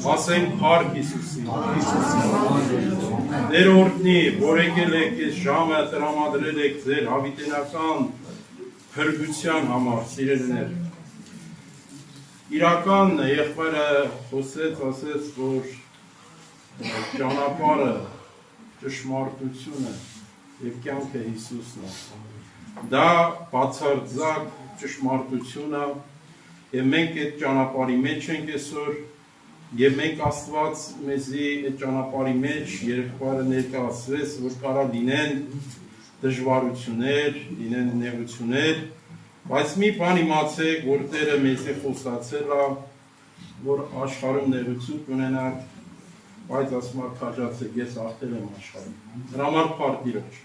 Ասենք փառք Հիսուսին։ Տեր օրհնի, որ եկել եք այս ժամը տրամադրել եք ձեր հավիտենական փրկության համար, սիրելիներ։ Իրական եղբայրը խոսեց, ասեց, որ ճանապարհը, ճշմարտությունը եւ կյանքը Հիսուսն է։ Դա բացարձակ ճշմարտություն է եւ մենք այդ ճանապարհի մեջ ենք այսօր եւ մենք Աստված մեզի այդ ճանապարհի մեջ եղբայրը ներկայացրեց, որ կարա լինեն դժվարություններ, լինեն նեղություններ, բայց մի բան իմացեք, որ Տերը մեզի խոսացել է, որ աշխարհում նեղություն կունենաք, բայց ասում է քաջացեք, ես աղթել եմ աշխարհում։ Դրա համար փառք Տիրոջ։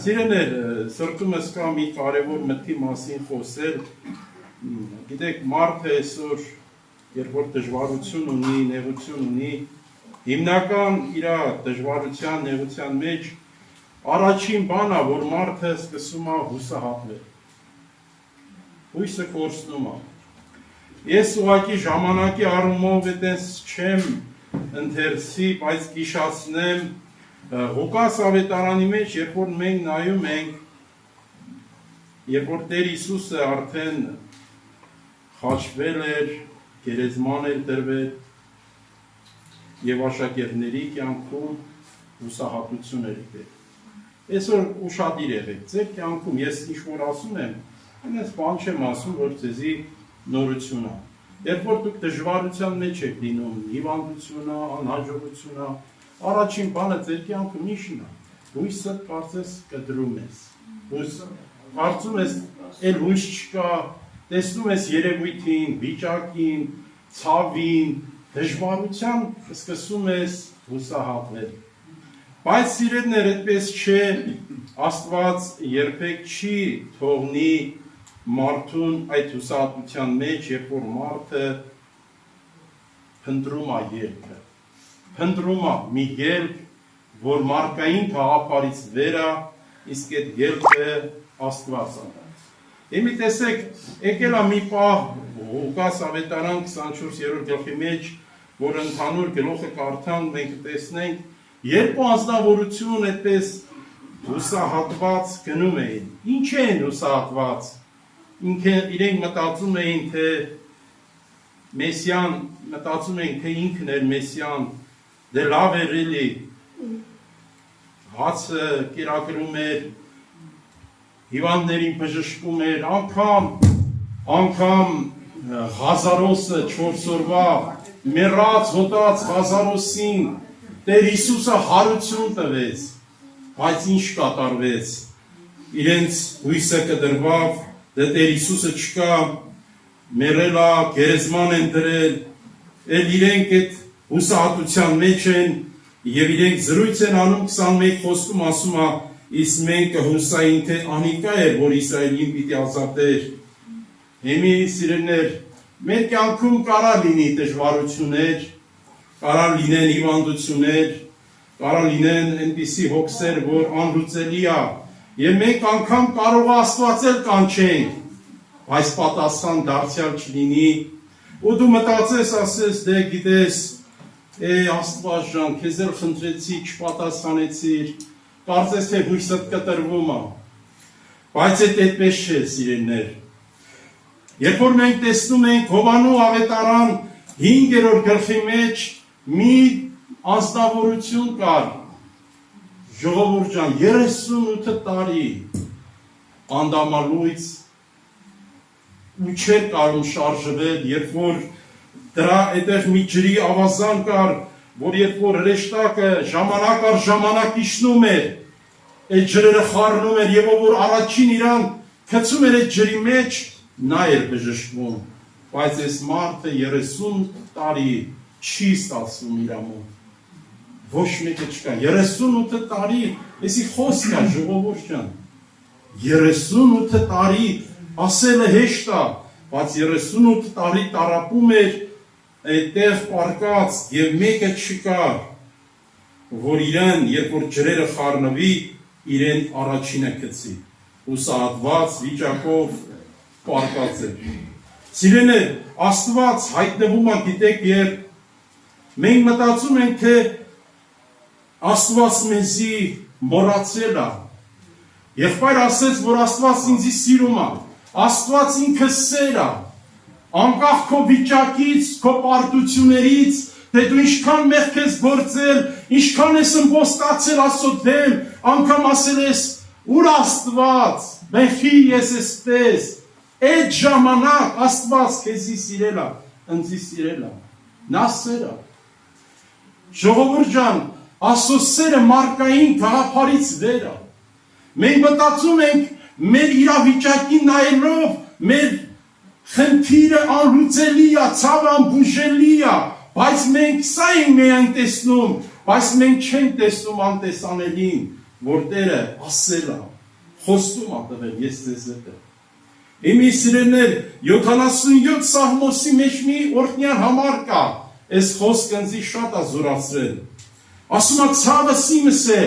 Սիրելիներ, սրտումս կա մի կարևոր մտքի մասին խոսել։ Գիտեք, մարդը այսօր, երբ որ դժվարություն ունի, նեղություն ունի, հիմնական իր դժվարության, նեղության մեջ առաջին բանը, որ մարդը սկսում է հուսահատվել։ Հույսը կորցնում է։ Ես ուղղակի ժամանակի առումով այդպես չեմ ընթերցի, բայց գիշացնեմ Ղուկաս ավետարանի մեջ, երբ որ մենք նայում ենք, երբ որ Տեր Հիսուսը արդեն խաչվել էր, գերեզման էր դրվել եւ աշակերտների կյանքում հուսահատություն էր եղել։ Այսօր ուշադիր եղեք, ձեր կյանքում ես ինչ որ ասում եմ, այնպես բան չեմ ասում, որ ձեզի նորություն է։ Երբ որ դուք դժվարության մեջ եք լինում, հիվանդություն է, անհաջողություն է, առաջին բանը ձեր կյանքում ի՞նչն է։ Հույսը կարծես կտրում ես։ Կարծում ես, այլ հույս չկա, տեսնում ես երևույթին, վիճակին, ցավին, դժվարության սկսում ես հուսահատվել։ Բայց սիրելիներ, այդպես չէ, Աստված երբեք չի թողնի մարդուն այդ հուսահատության մեջ, երբ որ մարդը փնտրում է ելքը, փնտրում է մի ելք, որ մարդկային գաղափարից վեր է, իսկ այդ ելքը Աստված է։ Եմի տեսեք, եկել է մի պահ Ղուկաս ավետարան 24-րդ գլխի մեջ, որ ընդհանուր գլուխը կարդանք, մենք տեսնենք, երկու անձնավորություն այդպես հուսահատված գնում էին։ Ինչ են հուսահատված։ Իրենք մտածում էին, թե Մեսիան, մտածում էին, թե ինքն էր Մեսիան, դե լավ էր էլի, հացը կերակրում էր, հիվանդներին բժշկում էր, անգամ Ղազարոսը 4 օրվա մեռած հոտած Ղազարոսին Տեր Հիսուսը հարություն տվեց, բայց ինչ կատարվեց, իրենց հույսը կտրվավ, դե Տեր Հիսուսը չկա, մեռել է, գերեզման են դրել, էլ իրենք այդ հուսահատության մեջ են եւ իրենք զրույց են անում 21 խոսքում ասում է իսկ մենք կհուսային թե անիկա էր որ Իսրայելին պիտի ազատեր։ Հիմի սիրելիներ, մեր կյանքում կարա լինի դժվարություններ, կարա լինեն հիվանդություններ, կարա լինեն այնպիսի հոգսեր, որ անլուծելի է, եւ մենք անգամ կարող է Աստվածել կանչենք, բայց պատասխան դարձյալ չլինի, ու դու մտածես, ասես, դե գիտես, Աստված ջան, քեզ էլ խնդրեցի, չպատասխանեցիր, կարծես թե հույսդ կտրվում է, բայց այդպես չէ, սիրելիներ։ Երբ որ մենք տեսնում ենք Հովանու ավետարան 5-րդ գլխի մեջ մի անձնավորություն կար, ժողովուրդ ջան, 38 տարի անդամալույց ու չէր կարում շարժվել, երբ որ դրա այդեղ մի ջրի ավազան կար, որ երբ որ հրեշտակը ժամանակ առ ժամանակ իջնում էր, այդ ջրերը խառնում էր եւ որ առաջին իրան գցում էր այդ ջրի մեջ, նա էր բժշկվում, բայց այս մարդը 30 տարի չի ստացվում իր մոտ, ոչ մեկը չկա, 38 տարի, էսի խոսք է ժողովուրդ ջան, 38 տարի ասելը հեշտ է, բայց 38 տարի տարապում էր այդտեղ պարկած եւ մեկը չկար, որ իրեն, երբ որ ջրերը խառնվի, իրեն առաջինը գցի, հուսահատված վիճակով պարկած էր։ Սիրելիներ, Աստված հայտնվում է, գիտեք, երբ Մենք մտածում ենք, թե Աստված մեզի մոռացել է։ Եղբայր ասեց, որ Աստված ինձի սիրում է։ Աստված ինքը սեր է։ Անկախ քո վիճակից, քո պարտություններից, թե դու ինչքան մեղք ես գործել, ինչքան ես ըմբոստացել Աստծո դեմ, անգամ ասել ես, ուր Աստված, մեղքի ես էսպես, այդ ժամանակ Աստված քեզի սիրել է, ինձի սիրել է, նա սեր է։ Ժողովուրդ ջան, Աստծո սերը մարկային գաղափարից վեր է։ Մենք մտածում ենք մեր իրավիճակին նայելով, մեր խնդիրը անլուծելի է, ցավը անբուժելի է, բայց մենք սա ենք միայն տեսնում, բայց մենք չենք տեսնում անտեսանելին, որ Տերը ասել է, խոստում է տվել, ես ձեզ հետ եմ։ Իմի սիրելիներ, 77 Սաղմոսի մեջ մի օրհնյալ համար կա, այս խոսքը ինձ շատ է զորացրել։ Ասում է ցավը սիմս է,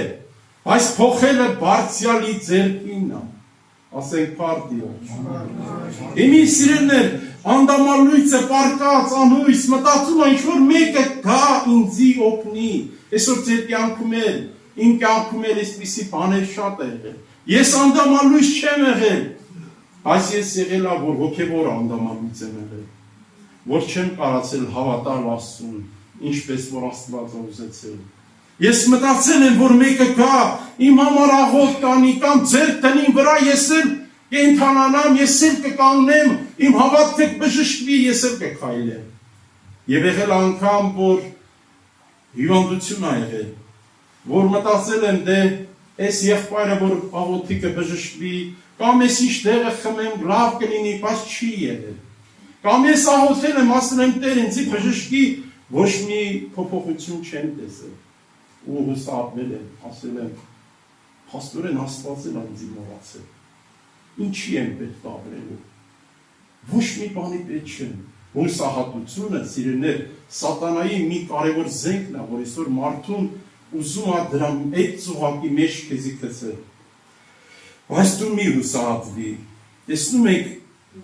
բայց փոխելը բարձյալի ձեռքին է։ Ասենք Փարդիո։ Իմի սիրելիներ, անդամալույցը պարկած անհույս մտածում է ինչ-որ մեկը գա ինձի օգնի։ Այսօր ձեր կյանքում էլ, իմ կյանքում էլ այսպիսի բաներ շատ է եղել։ Ես անդամալույց չեմ եղել, բայց ես եղել եմ, որ հոգևոր անդամալույց եմ եղել, որ չեմ կարացել հավատալ Աստծուն, ինչպես որ Աստված ուզեցել։ Ես մտածել եմ, որ մեկը գա, իմ համար աղոթ կանի կամ ձեռք տնի վրա, ես էլ կենթանանամ, ես էլ կկանգնեմ, իմ հավատքը կբժշկվի, ես էլ կքայլեմ։ Եվ եղել անգամ, որ հիվանդություն է եղել, որ մտածել եմ, դե այս եղբայրը, որ աղոթի կբժշկվի, կամ ես ինչ տեղը խմեմ, լավ կլինի, բայց չի եղել։ Կամ ես աղոթել եմ, ասել եմ, Տեր ինձի բժշկի, ոչ մի փոփոխություն չեմ տեսել։ Ու հուսահատվել եմ, ասել եմ, փաստորեն Աստված էլ ինձի մոռացել։ Ինչի եմ պետք ապրելու։ Ոչ մի բանի պետք չեմ։ Հուսահատությունը, սիրելիներ, սատանայի մի կարևոր զենքն է, որ այսօր մարդուն ուզում է դրա այդ ծուղակի մեջ քեզի գցել։ Բայց դու մի հուսահատվի։ Տեսնում եք,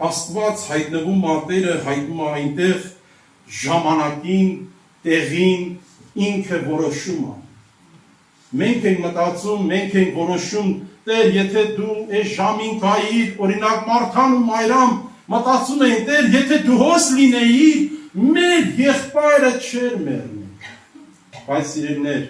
Աստված հայտնվում Տերը հայտնում է այնտեղ ժամանակին, տեղին, ինքը որոշում է։ Մենք ենք մտածում, մենք ենք որոշում, Տեր, եթե դու այս ժամին գայիր, օրինակ Մարթան ու Մայրամ մտածում էին, Տեր, եթե դու հոս լինեիր, մեր եղբայրը չէր մեռնի։ Բայց սիրելիներ,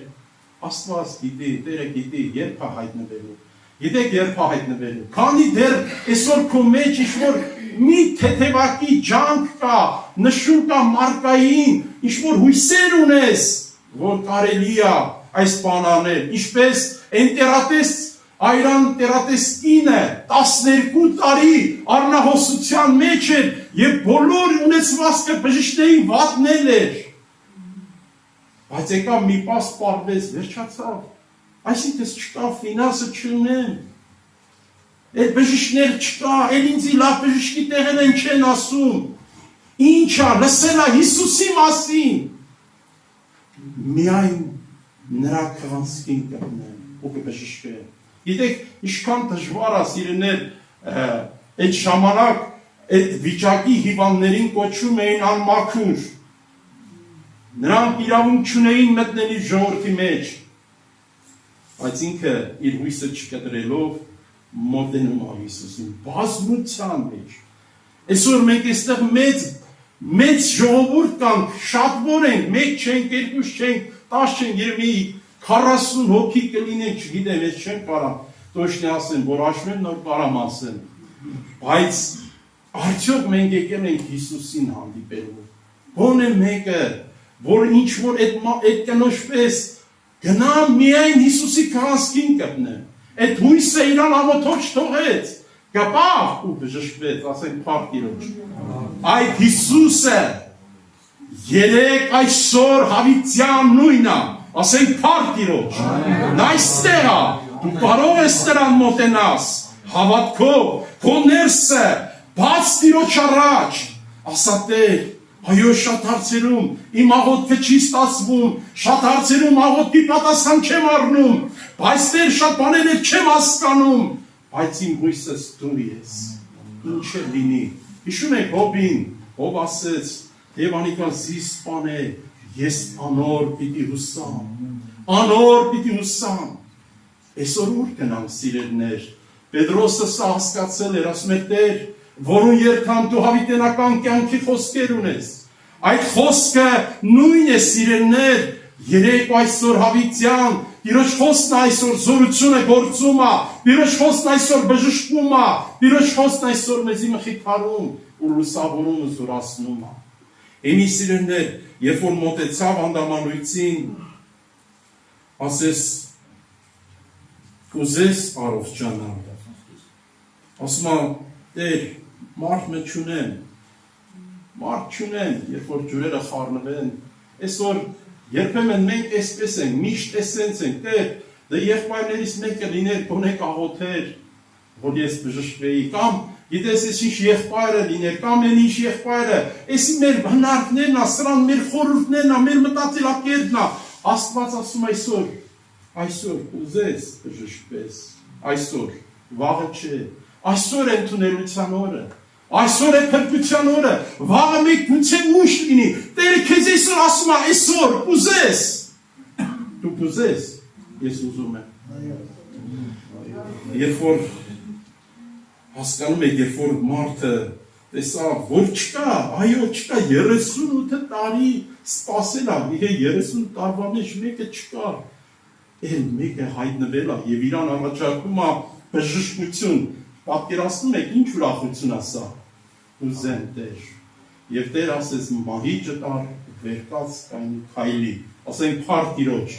Աստված գիտի, Տերը գիտի, երբ է հայտնվելու։ Գիտեք երբ է հայտնվելու։ Քանի դեռ այսօր քո մեջ ինչ-որ մի թեթևակի ջանք կա, նշում կա մարկային, ինչ-որ հույսեր ունես, որ կարելի է այս բան անել, ինչպես ընտերատես Այրան տերատեսկինը 12 տարի առնահոսության մեջ էր և բոլոր ունեցվածքը բժիշկներին վատնել էր։ Բայց եկավ մի պահ սպառվեց, վերջացավ։ Այսինքն չկա, ֆինանսը չունեմ, այդ բժիշկներ չկա, էլ ինձի լավ բժիշկի տեղն են չեն ասում։ Ինչ է, լսել է Հիսուսի մասին։ Միայն նրա քվանցքին կգնեմ ու կբժշկեմ։ Գիտեք, ինչքան դժվար է, սիրելիներ, այդ ժամանակ այդ վիճակի հիվանդներին կոչում էին անմաքուր։ Նրանք իրավունք չունեին մտնելի ժողովրդի մեջ։ Բայց ինքը իր հույսը չկտրելով մոտենում է Հիսուսին, բազմության մեջ։ Այսօր մենք այստեղ մեծ ժողովուրդ կանք, շատվոր ենք, մեկ չենք, երկուս չենք, 10 չենք, երևի 40 հոգի կլինենք, չգիտեմ, ես չեմ կարամ точно ասեմ, որ հաշվեմ նոր կարամ ասեմ, բայց արդյոք մենք եկել ենք Հիսուսին հանդիպելու, բոնե մեկը, որ ինչ-որ այդ կնոջպես գնա միայն Հիսուսի քահանցքին կպնեմ, այդ հույսը իրան ամոթով չթողեց, կպավ ու բժշկվեց, ասենք փառք Տիրոջ, այդ Հիսուսը երեք այսօր հավիտյան նույնն է, ասենք փառք Տիրոջ, նա այստեղ է, դու կարող ես նրան մոտենաս, հավատքով, քո ներսը, բաց Տիրոջ առաջ, ասա Տեր, այո շատ հարցերում, իմ աղոթքը չի ստացվում, շատ հարցերում աղոթքի պատասխան չեմ առնում, բայց Տեր շատ բաներ չեմ հասկանում, բայց իմ հույսս դու ես, ինչ է լինի, հիշում եք Հոբին, Հոբ ասեց, Եվ անիկա զիսպան է, ես անոր պիտի հուսամ, անոր պիտի հուսամ, այսօր ուր կնամ սիրելներ, Պետրոսը սա հասկացել էր, ասում էր Տեր, որուն երբամ դու հավիտենական կյանքի խոսքեր ունես, այդ խոսքը նույն է սիրելներ, երեք այսօր հավիտյան, Տիրոջ խոսքն այսօր զորություն է գործում է, Տիրոջ խոսքն այսօր բժշկում է, Տիրոջ խոսքն այսօր մեզի մխիթարում ու լուսավորում ու զորացնում է։ Եմի սիրելներ, երբ որ մոտեցավ անդամանույցին, ասես ուզես առողջանալ, ասում է Տեր, մարդ չունեն, երբ որ ջուրերը խառնվեն, այսօր երբեմն մենք այսպես ենք, միշտ էսենց ենք, Տեր, դե եղբայրներից մեկը լիներ գոնե աղոթեր, որ ես բժշկվեի, կամ գիտես ես ինչ եղբայրը լիներ, կամ են ինչ եղբայրը, էսի մեր բնարկներն է, սրան մեր խորհուրդներն է, մեր մտածելակերպն է, Աստված ասում այսօր ուզես բժշկվես, այսօր, վաղը չէ, այսօր է ընդունելության օրը, այսօր է փրկության օրը, վաղը մեկ գուցե ուշ լինի, Տերը քեզ այսօր ասում է, այսօր ուզես, դու կուզես, ես ուզում եմ։ Երբ որ հասկանում եք, երբ որ մարդը տեսա, որ չկա, այո չկա, 38 տարի սպասել է, 30 տարվա մեջ մեկը չկա, էլ մեկը հայտնվել է և իրան առաջարկում է բժշկություն, պատկերացնում եք ինչ ուրախություն է սա, ուզեմ Տեր, և Տեր ասես մահիճը տար, վերկաց կայնի քայլի, ասենք փառք Տիրոջ,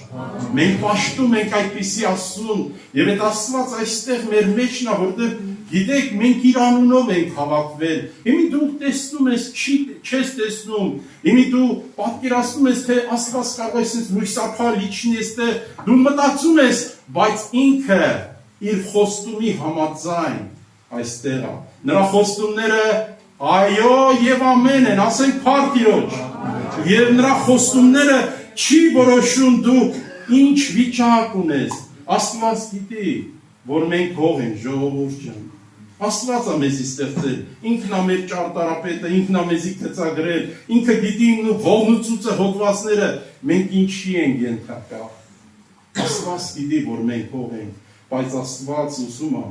մենք պաշտում ենք այդպիսի Աստծուն, և այդ Աստված այստեղ մեր մեջն է, որտեղ գիտեք, մենք իր անունով ենք հավաքվել, հիմի դու տեսնում ես, չես տեսնում, հիմի դու պատկերացնում ես, թե Աստված կարող է ասես լույսափալ իջնի այստեղ, դու մտածում ես, բայց ինքը իր խոստումի համաձայն այստեղ է, նրա խոստումները այո և ամեն են, ասենք փառք Տիրոջ, և նրա խոստումները չի որոշում դու ինչ վիճակ ունես, Աստված գիտի, որ մենք հող ենք, ժողովուրդ ջան, Աստված է մեզի ստեղծել, ինքն է մեր ճարտարապետը, ինքն է մեզի գծագրել, ինքը գիտի ողնուծուցը հոդվածները, մենք ինչի ենք ենթակա, Աստված գիտի, որ մենք հող ենք, բայց Աստված ուզում է,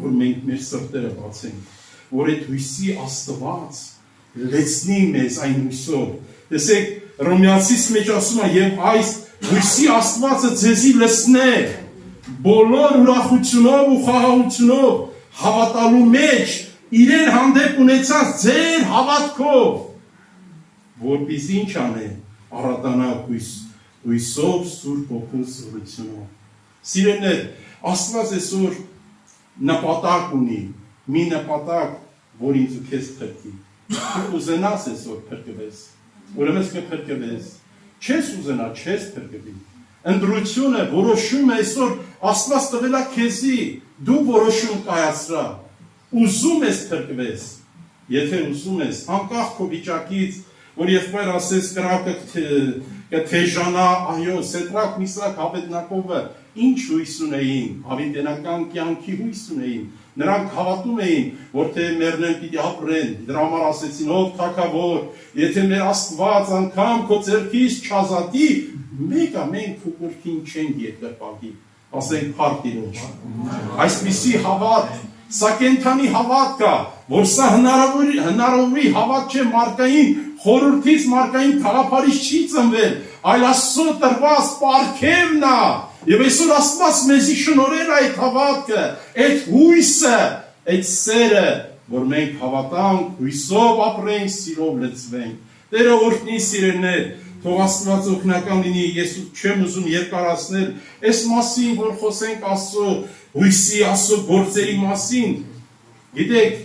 որ մենք մեր սրտերը բացենք, որ այդ հույսի Աստված լեցնի մեզ այն հույսով, տեսեք, Հռոմեացիս մեջ ասում է, և այս հույսի Աստվածը ձեզի լցնե, բոլոր ուրախությունով ու խաղաղությունով, հավատալու մեջ, իրեն հանդեպ ունեցած ձեր հավատքով, որպեսզի ինչ անե, առատանա հույսով Սուրբ Հոգու զորությունով։ Սիրելիներ, Աստված այսօր նպատակ ունի, մի նպատակ, որ ինձ ու քեզ փրկի։ Դու ուզենաս այսօր փրկվես, ուրեմն կփրկվես, չես ուզենա, չես փրկվի։ Ընտրությունը, որոշումը այսօր Աստված տվել է քեզի, դու որոշում կայացրա, ուզում ես փրկվես, եթե ուզում ես, անկախ քո վիճակից, որ եղբայր ասես կրակը կթեժանա, այո, Սեդրակ, Միսրակ, Աբեդնագովը ինչ հույս ունեին, հավիտենական կյանքի հույս ունեին, նրանք հավատում էին, որ թե մեռնեն պիտի ապրեն, դրա համար ասեցին, ով թագավոր, եթե մեր Աստված անգամ քո ձեռքից չազատի, մեկը մենք քո կրքին չենք երկրպագի, ասենք փառք Տիրոջ։ Այսպիսի հավատ, սա կենդանի հավատ կա, որ սա հնարավորի հավատ չէ մարդկային խորհրդից, մարդկային թաղափարից չի ծնվել, այլ Աստծո տրված պարգևն է, և այսօր Աստված մեզի շնորհել այդ հավատքը, այդ հույսը, այդ սերը, որ մենք հավատանք, հույսով ապրենք, սիրով լցվենք։ Տերը օրհնի սիրելիներ, թող Աստված օգնական լինի, ես չեմ ուզում երկարացնել, այս մասին, որ խոսենք Աստծո հույսի, Աստծո գործերի մասին, գիտեք,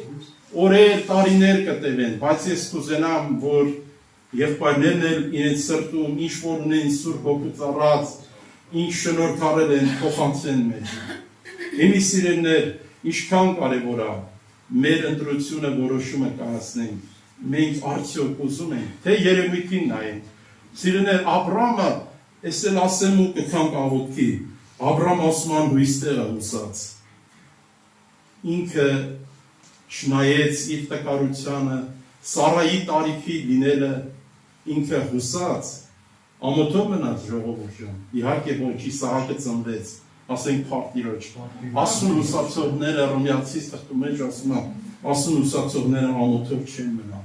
օրեր, տարիներ կտևեն, բայց ես կուզենամ, որ եղբայրներն էլ իրենց սրտում ինչ որ ունեն Սուրբ Հոգու ծառած, ինչ շնորհքարել են, փոխանցեն մեզ։ Իմի սիրելիներ, ինչքան կարևոր է մեր ընտրությունը որոշումը կայացնենք, մենք արդյոք ուզում ենք, թե երևույթին նայենք։ Սիրելիներ, Աբրամը, ես էլ ասեմ ու կքանք աղոթքի, Աբրամ ասման հույստերը հուսած։ Ինքը չնայեց իր տկարությանը, Սարայի տարիքի լինելը, ինքը հուսած, ամոթով մնաց ժողովուրդ ջան, իհարկե ոչ, Իսահակը ծնվեց, ասենք փարտիրոջ, ասուն հուսացողները Հռոմեացիս թղթի մեջ ասում է, ասուն հուսացողները ամոթով չեն մնա,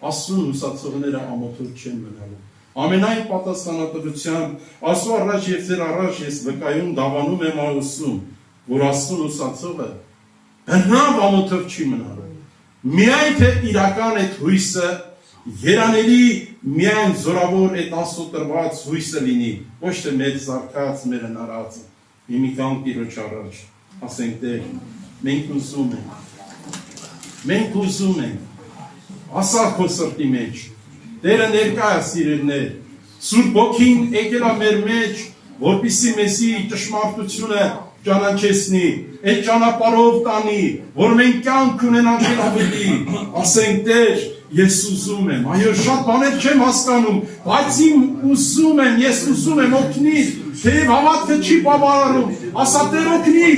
ասուն հուսացողները ամոթով չեն մնալու, ամենայն պատասխանատվությամբ, ասու առաջ և ձեր առաջ ես վկայում դավանում եմ ասում, որ ասուն հուսացողը բնավ ամոթով չի մնալու, միայն թե իրական այդ հույսը երանելի միայն զորավոր այդ Աստծո տրված հույսը լինի, ոչ թե մեծ զարքած, մեր հնարածը, մի կան Տիրոջ առաջ, ասենք Տեր, մենք ուզում ենք, ասա քո սրտի մեջ, Տերը ներկա է սիրելիներ, Սուրբ Հոգին եկել է մեր մեջ, որպեսզի մեզի ճշմարտությունը ճանաչեցնի, այդ ճանապարհով տանի, որ մենք կյանք ունենանք ավելի, ասենք Տեր, ես ուզում եմ, այո շատ բաներ չեմ հասկանում, բայց ես ուզում եմ օգնիր, թեև հավատքը չի բավարարում, ասա Տեր օգնի,